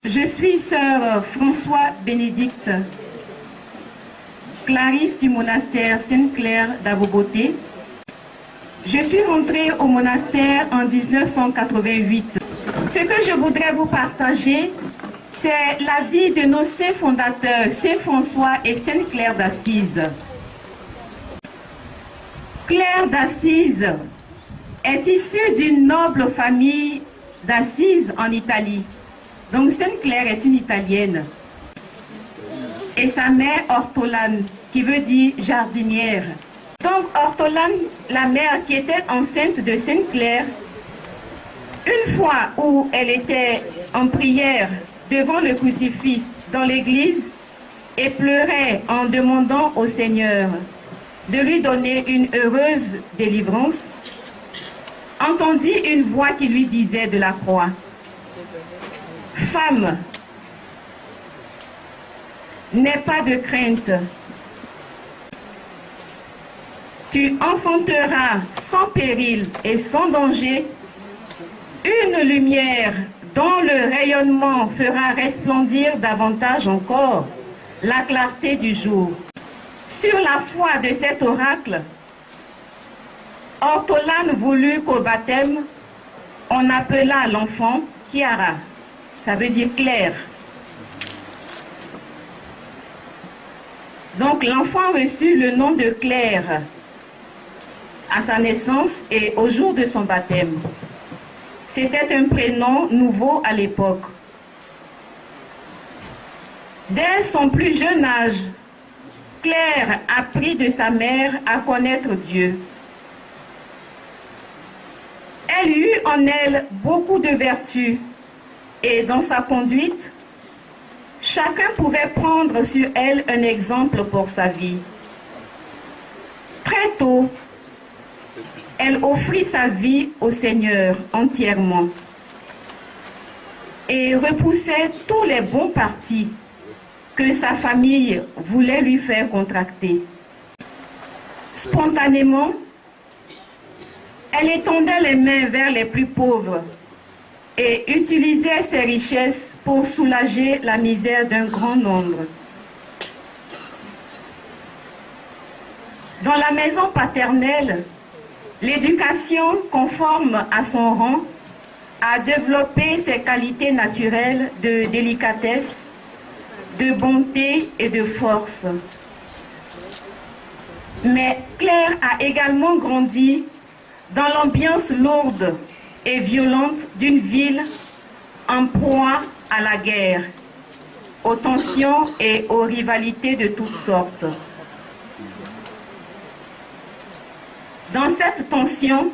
Je suis sœur François Bénédicte, Clarisse du monastère Sainte-Claire d'Aboboté. Je suis rentrée au monastère en 1988. Ce que je voudrais vous partager, c'est la vie de nos saints fondateurs, Saint François et Sainte Claire d'Assise. Claire d'Assise est issue d'une noble famille d'Assise en Italie. Donc Sainte Claire est une Italienne. Et sa mère Ortolane, qui veut dire jardinière. Donc Ortolane, la mère qui était enceinte de Sainte Claire, une fois où elle était en prière devant le crucifix dans l'église et pleurait en demandant au Seigneur de lui donner une heureuse délivrance, entendit une voix qui lui disait de la croix: Femme, n'aie pas de crainte. Tu enfanteras sans péril et sans danger une lumière dont le rayonnement fera resplendir davantage encore la clarté du jour. Sur la foi de cet oracle, Ortolane voulut qu'au baptême, on appelât l'enfant Chiara. Ça veut dire clair. Donc l'enfant reçut le nom de Claire à sa naissance et au jour de son baptême. C'était un prénom nouveau à l'époque. Dès son plus jeune âge, Claire apprit de sa mère à connaître Dieu. Elle eut en elle beaucoup de vertus et dans sa conduite, chacun pouvait prendre sur elle un exemple pour sa vie. Très tôt, elle offrit sa vie au Seigneur entièrement et repoussait tous les bons partis que sa famille voulait lui faire contracter. Spontanément, elle étendait les mains vers les plus pauvres et utilisait ses richesses pour soulager la misère d'un grand nombre. Dans la maison paternelle, l'éducation conforme à son rang a développé ses qualités naturelles de délicatesse, de bonté et de force. Mais Claire a également grandi dans l'ambiance lourde et violente d'une ville en proie à la guerre, aux tensions et aux rivalités de toutes sortes. Dans cette tension,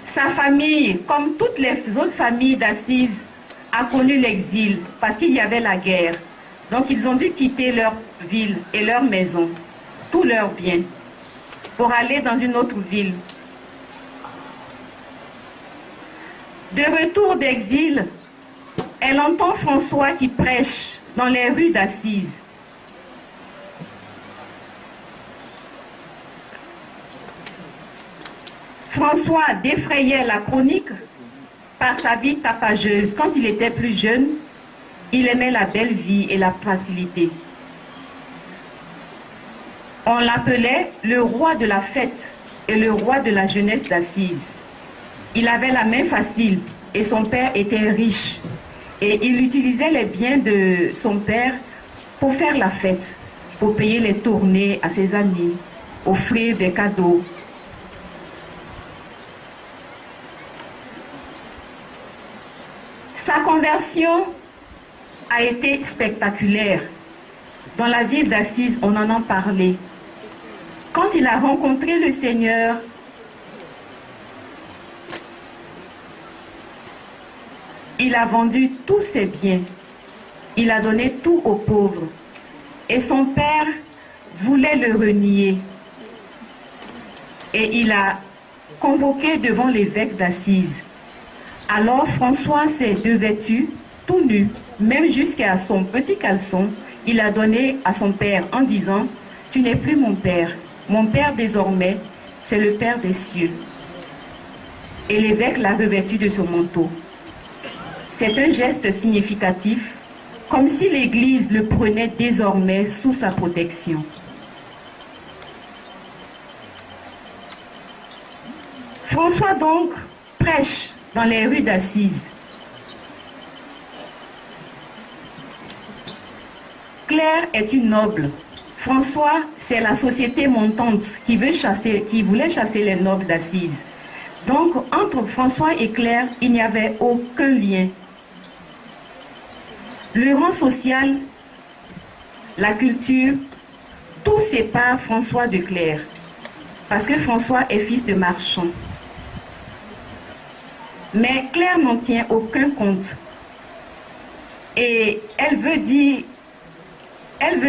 sa famille, comme toutes les autres familles d'Assise, a connu l'exil parce qu'il y avait la guerre. Donc ils ont dû quitter leur ville et leur maison, tous leurs biens, pour aller dans une autre ville. De retour d'exil, elle entend François qui prêche dans les rues d'Assise. François défrayait la chronique par sa vie tapageuse. Quand il était plus jeune, il aimait la belle vie et la facilité. On l'appelait le roi de la fête et le roi de la jeunesse d'Assise. Il avait la main facile et son père était riche. Et il utilisait les biens de son père pour faire la fête, pour payer les tournées à ses amis, offrir des cadeaux. Sa conversion a été spectaculaire. Dans la ville d'Assise, on en a parlé. Quand il a rencontré le Seigneur, il a vendu tous ses biens. Il a donné tout aux pauvres. Et son père voulait le renier. Et il a convoqué devant l'évêque d'Assise. Alors François s'est revêtu, tout nu, même jusqu'à son petit caleçon. Il a donné à son père en disant: « Tu n'es plus mon père désormais, c'est le Père des cieux. » Et l'évêque l'a revêtu de son manteau. C'est un geste significatif, comme si l'Église le prenait désormais sous sa protection. François donc prêche dans les rues d'Assise. Claire est une noble. François, c'est la société montante qui voulait chasser les nobles d'Assise. Donc, entre François et Claire, il n'y avait aucun lien. Le rang social, la culture, tout sépare François de Claire, parce que François est fils de marchand. Mais Claire n'en tient aucun compte. Et elle veut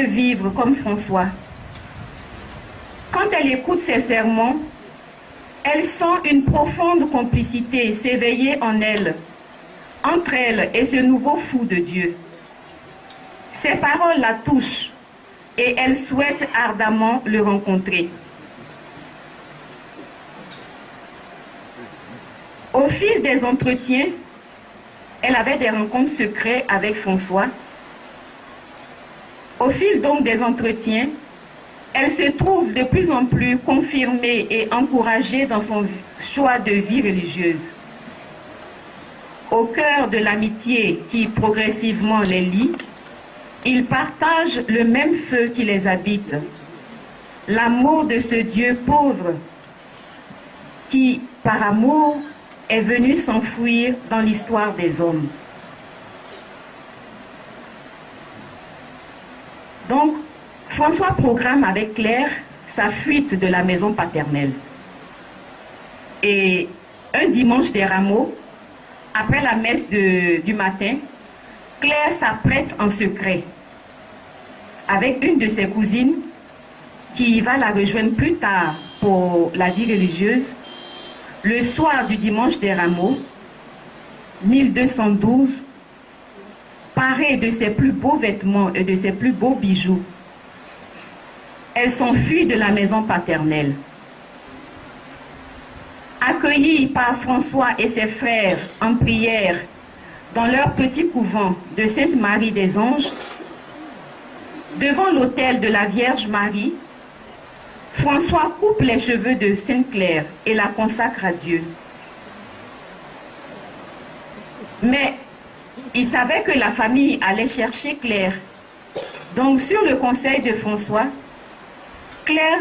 vivre comme François. Quand elle écoute ses sermons, elle sent une profonde complicité s'éveiller en elle, entre elle et ce nouveau fou de Dieu. Ses paroles la touchent et elle souhaite ardemment le rencontrer. Au fil des entretiens, elle avait des rencontres secrètes avec François. Au fil donc des entretiens, elle se trouve de plus en plus confirmée et encouragée dans son choix de vie religieuse. Au cœur de l'amitié qui progressivement les lie, ils partagent le même feu qui les habite, l'amour de ce Dieu pauvre qui, par amour, est venu s'enfouir dans l'histoire des hommes. Donc, François programme avec Claire sa fuite de la maison paternelle. Et un dimanche des Rameaux, après la messe du matin, Claire s'apprête en secret avec une de ses cousines qui va la rejoindre plus tard pour la vie religieuse. Le soir du dimanche des Rameaux, 1212, parée de ses plus beaux vêtements et de ses plus beaux bijoux, elle s'enfuit de la maison paternelle. Accueillie par François et ses frères en prière dans leur petit couvent de Sainte-Marie des Anges, devant l'autel de la Vierge Marie, François coupe les cheveux de Sainte-Claire et la consacre à Dieu. Mais il savait que la famille allait chercher Claire. Donc, sur le conseil de François, Claire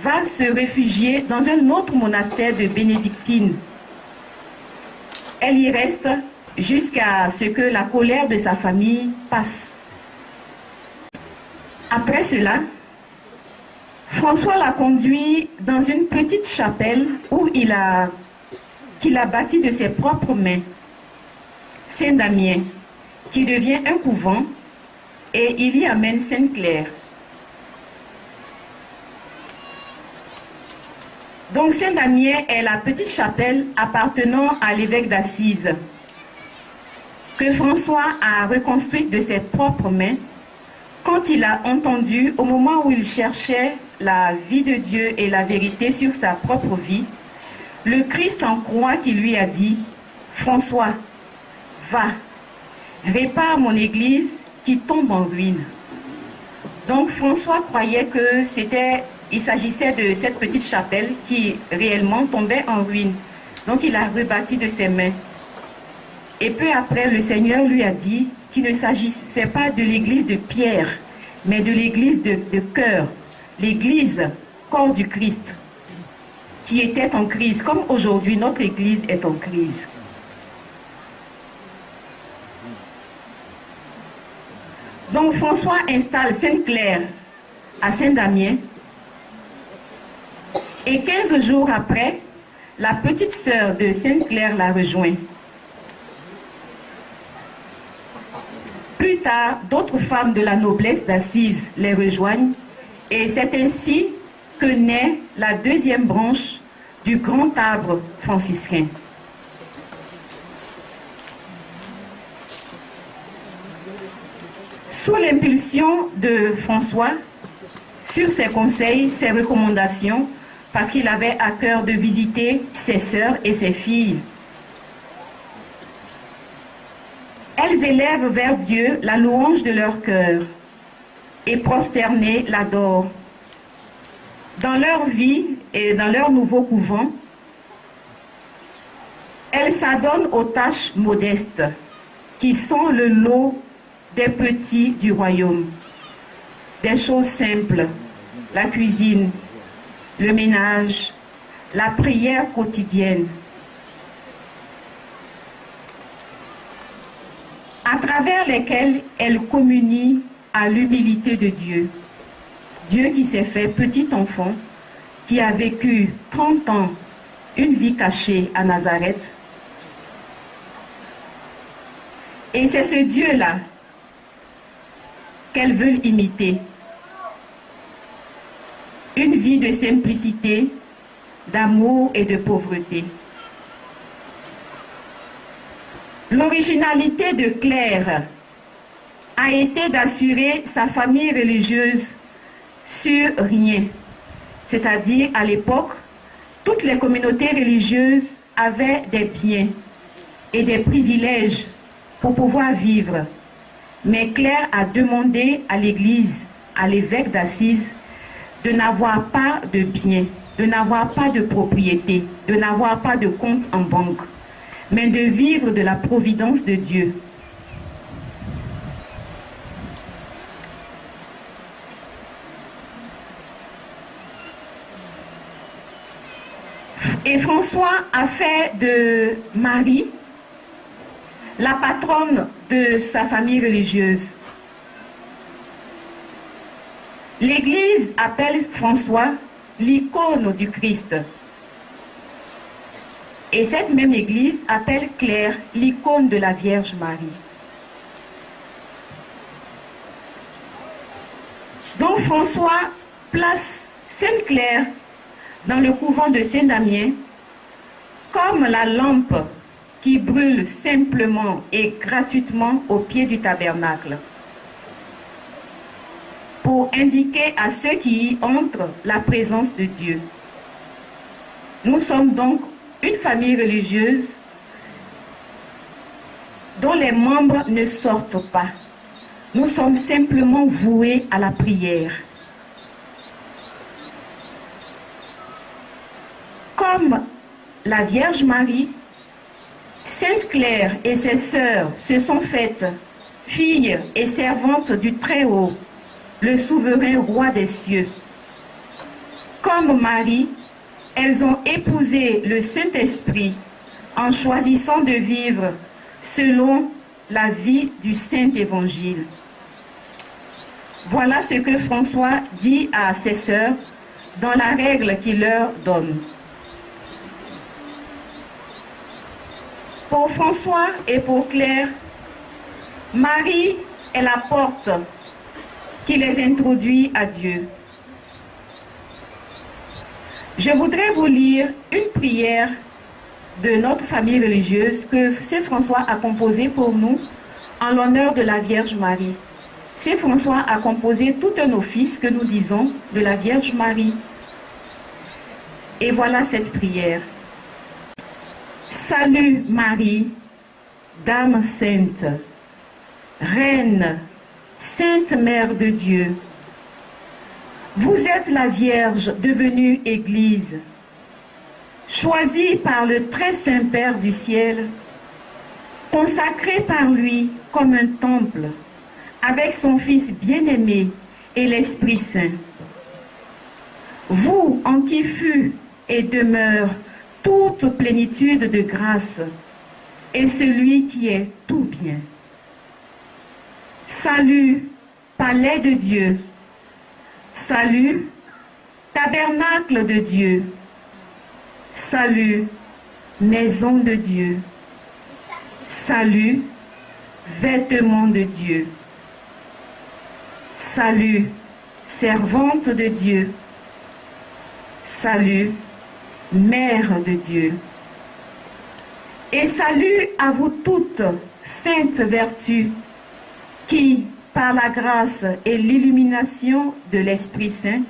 va se réfugier dans un autre monastère de bénédictines. Elle y reste jusqu'à ce que la colère de sa famille passe. Après cela, François l'a conduit dans une petite chapelle qu'il a bâtie de ses propres mains, Saint-Damien, qui devient un couvent, et il y amène Sainte-Claire. Donc Saint-Damien est la petite chapelle appartenant à l'évêque d'Assise, que François a reconstruite de ses propres mains quand il a entendu, au moment où il cherchait la vie de Dieu et la vérité sur sa propre vie, le Christ en croix qui lui a dit « François, va, répare mon église qui tombe en ruine. » Donc François croyait qu'il s'agissait de cette petite chapelle qui réellement tombait en ruine. Donc il a rebâti de ses mains. Et peu après, le Seigneur lui a dit qu'il ne s'agissait pas de l'église de pierre, mais de l'église de cœur, l'église corps du Christ, qui était en crise, comme aujourd'hui notre église est en crise. Donc François installe Sainte-Claire à Saint-Damien, et 15 jours après, la petite sœur de Sainte-Claire la rejoint. Plus tard, d'autres femmes de la noblesse d'Assise les rejoignent, et c'est ainsi que naît la deuxième branche du grand arbre franciscain. Sous l'impulsion de François, sur ses conseils, ses recommandations, parce qu'il avait à cœur de visiter ses sœurs et ses filles, Elles élèvent vers Dieu la louange de leur cœur et prosternés l'adorent. Dans leur vie et dans leur nouveau couvent, elles s'adonnent aux tâches modestes qui sont le lot des petits du royaume. Des choses simples, la cuisine, le ménage, la prière quotidienne. À travers lesquelles elles communient à l'humilité de Dieu. Dieu qui s'est fait petit enfant, qui a vécu 30 ans, une vie cachée à Nazareth. Et c'est ce Dieu-là qu'elles veulent imiter. Une vie de simplicité, d'amour et de pauvreté. L'originalité de Claire a été d'assurer sa famille religieuse sur rien. C'est-à-dire, à l'époque, toutes les communautés religieuses avaient des biens et des privilèges pour pouvoir vivre. Mais Claire a demandé à l'Église, à l'évêque d'Assise, de n'avoir pas de biens, de n'avoir pas de propriété, de n'avoir pas de compte en banque, mais de vivre de la providence de Dieu. Et François a fait de Marie la patronne de sa famille religieuse. L'Église appelle François l'icône du Christ. Et cette même Église appelle Claire l'icône de la Vierge Marie. Donc François place Sainte Claire dans le couvent de Saint-Damien comme la lampe qui brûle simplement et gratuitement au pied du tabernacle, pour indiquer à ceux qui y entrent la présence de Dieu. Nous sommes donc une famille religieuse dont les membres ne sortent pas. Nous sommes simplement voués à la prière. Comme la Vierge Marie, Sainte Claire et ses sœurs se sont faites filles et servantes du Très-Haut, le souverain roi des cieux. Comme Marie, elles ont épousé le Saint-Esprit en choisissant de vivre selon la vie du Saint-Évangile. Voilà ce que François dit à ses sœurs dans la règle qu'il leur donne. Pour François et pour Claire, Marie est la porte qui les introduit à Dieu. Je voudrais vous lire une prière de notre famille religieuse que Saint François a composée pour nous en l'honneur de la Vierge Marie. Saint François a composé tout un office que nous disons de la Vierge Marie. Et voilà cette prière. Salut Marie, Dame sainte, Reine, Sainte Mère de Dieu. Vous êtes la Vierge devenue Église, choisie par le très saint Père du ciel, consacrée par lui comme un temple, avec son Fils bien-aimé et l'Esprit Saint. Vous en qui fut et demeure toute plénitude de grâce, et celui qui est tout bien. Salut, palais de Dieu. Salut, tabernacle de Dieu. Salut, maison de Dieu. Salut, vêtements de Dieu. Salut, servante de Dieu. Salut, Mère de Dieu. Et salut à vous toutes, saintes vertus, qui, par la grâce et l'illumination de l'Esprit Saint,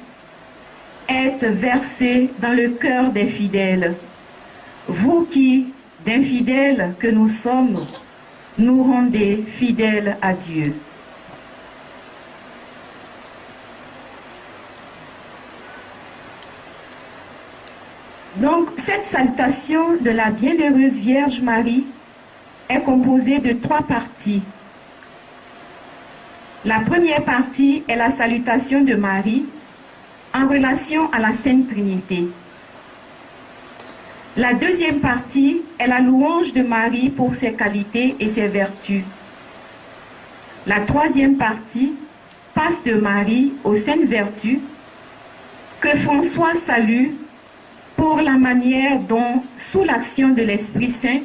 êtes versées dans le cœur des fidèles. Vous qui, d'infidèles que nous sommes, nous rendez fidèles à Dieu. Donc, cette salutation de la Bienheureuse Vierge Marie est composée de 3 parties. La première partie est la salutation de Marie en relation à la Sainte Trinité. La deuxième partie est la louange de Marie pour ses qualités et ses vertus. La troisième partie passe de Marie aux saintes vertus que François salue pour la manière dont, sous l'action de l'Esprit Saint,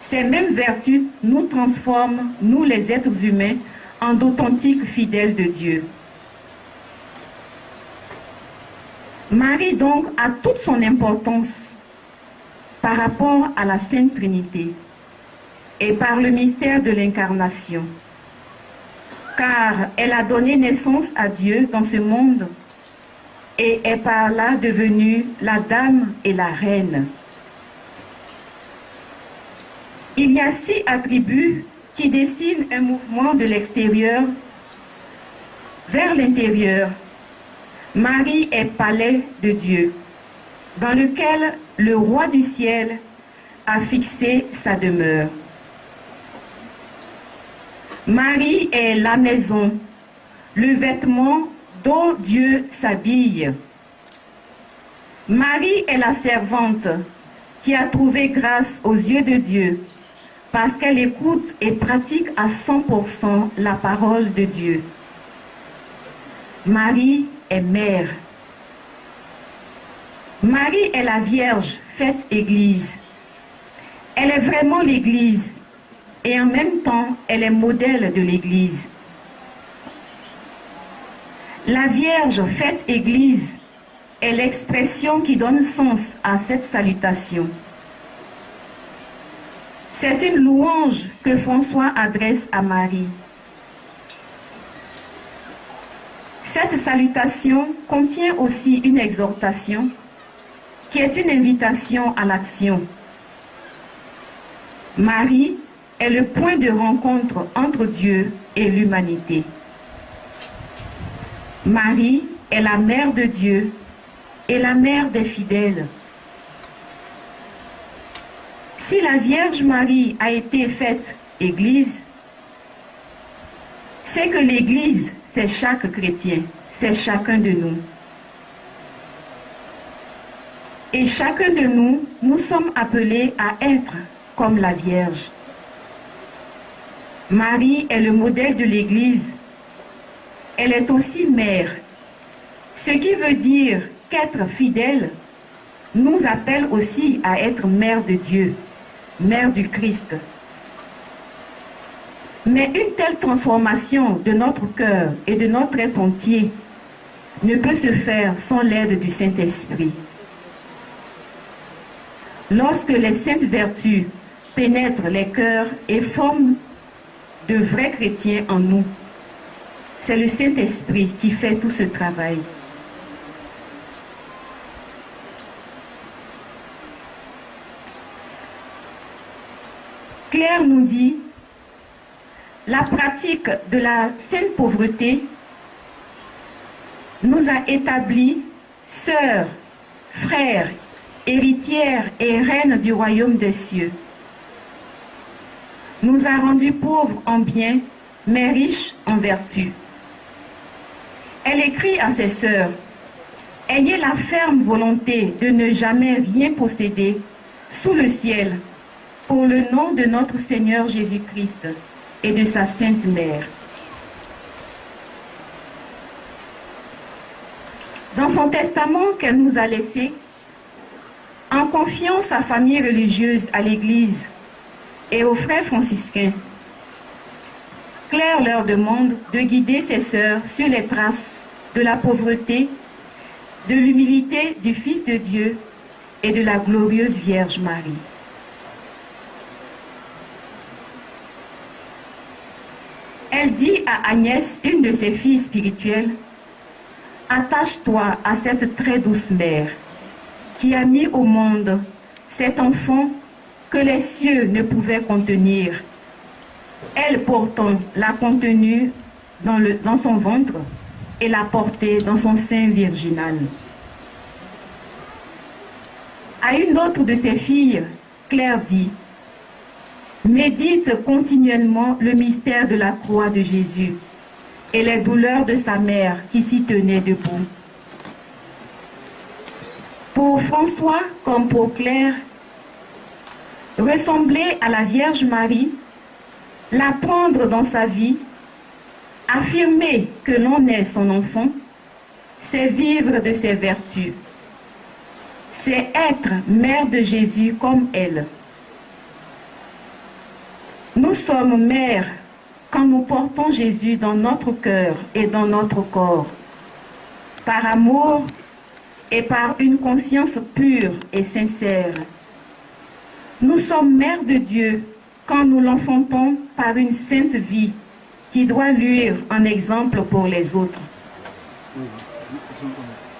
ces mêmes vertus nous transforment, nous les êtres humains, en d'authentiques fidèles de Dieu. Marie donc a toute son importance par rapport à la Sainte Trinité et par le mystère de l'incarnation, car elle a donné naissance à Dieu dans ce monde et est par là devenue la dame et la reine. Il y a 6 attributs qui dessinent un mouvement de l'extérieur vers l'intérieur. Marie est palais de Dieu, dans lequel le roi du ciel a fixé sa demeure. Marie est la maison, le vêtement dont Dieu s'habille. Marie est la servante qui a trouvé grâce aux yeux de Dieu parce qu'elle écoute et pratique à 100% la parole de Dieu. Marie est mère. Marie est la Vierge faite Église. Elle est vraiment l'Église et en même temps, elle est modèle de l'Église. La Vierge faite Église est l'expression qui donne sens à cette salutation. C'est une louange que François adresse à Marie. Cette salutation contient aussi une exhortation qui est une invitation à l'action. Marie est le point de rencontre entre Dieu et l'humanité. Marie est la mère de Dieu et la mère des fidèles. Si la Vierge Marie a été faite Église, c'est que l'Église, c'est chaque chrétien, c'est chacun de nous. Et chacun de nous, nous sommes appelés à être comme la Vierge. Marie est le modèle de l'Église. Elle est aussi mère, ce qui veut dire qu'être fidèle nous appelle aussi à être mère de Dieu, mère du Christ. Mais une telle transformation de notre cœur et de notre être entier ne peut se faire sans l'aide du Saint-Esprit. Lorsque les saintes vertus pénètrent les cœurs et forment de vrais chrétiens en nous, c'est le Saint-Esprit qui fait tout ce travail. Claire nous dit, la pratique de la sainte pauvreté nous a établis sœurs, frères, héritières et reines du royaume des cieux. Nous a rendus pauvres en biens, mais riches en vertu. Elle écrit à ses sœurs, « Ayez la ferme volonté de ne jamais rien posséder sous le ciel pour le nom de notre Seigneur Jésus-Christ et de sa Sainte Mère. » Dans son testament qu'elle nous a laissé, en confiant sa famille religieuse à l'Église et aux frères franciscains, Claire leur demande de guider ses sœurs sur les traces de la pauvreté, de l'humilité du Fils de Dieu et de la glorieuse Vierge Marie. Elle dit à Agnès, une de ses filles spirituelles, « Attache-toi à cette très douce mère qui a mis au monde cet enfant que les cieux ne pouvaient contenir Elle portant l'a contenue dans son ventre et l'a portée dans son sein virginal. À une autre de ses filles, Claire dit: médite continuellement le mystère de la croix de Jésus et les douleurs de sa mère qui s'y tenait debout. Pour François comme pour Claire, ressembler à la Vierge Marie, la prendre dans sa vie, affirmer que l'on est son enfant, c'est vivre de ses vertus. C'est être mère de Jésus comme elle. Nous sommes mères quand nous portons Jésus dans notre cœur et dans notre corps, par amour et par une conscience pure et sincère. Nous sommes mères de Dieu quand nous l'enfantons par une sainte vie qui doit luire un exemple pour les autres.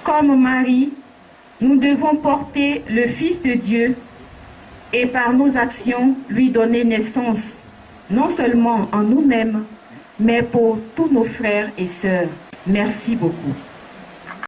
Comme Marie, nous devons porter le Fils de Dieu et par nos actions lui donner naissance, non seulement en nous-mêmes, mais pour tous nos frères et sœurs. Merci beaucoup.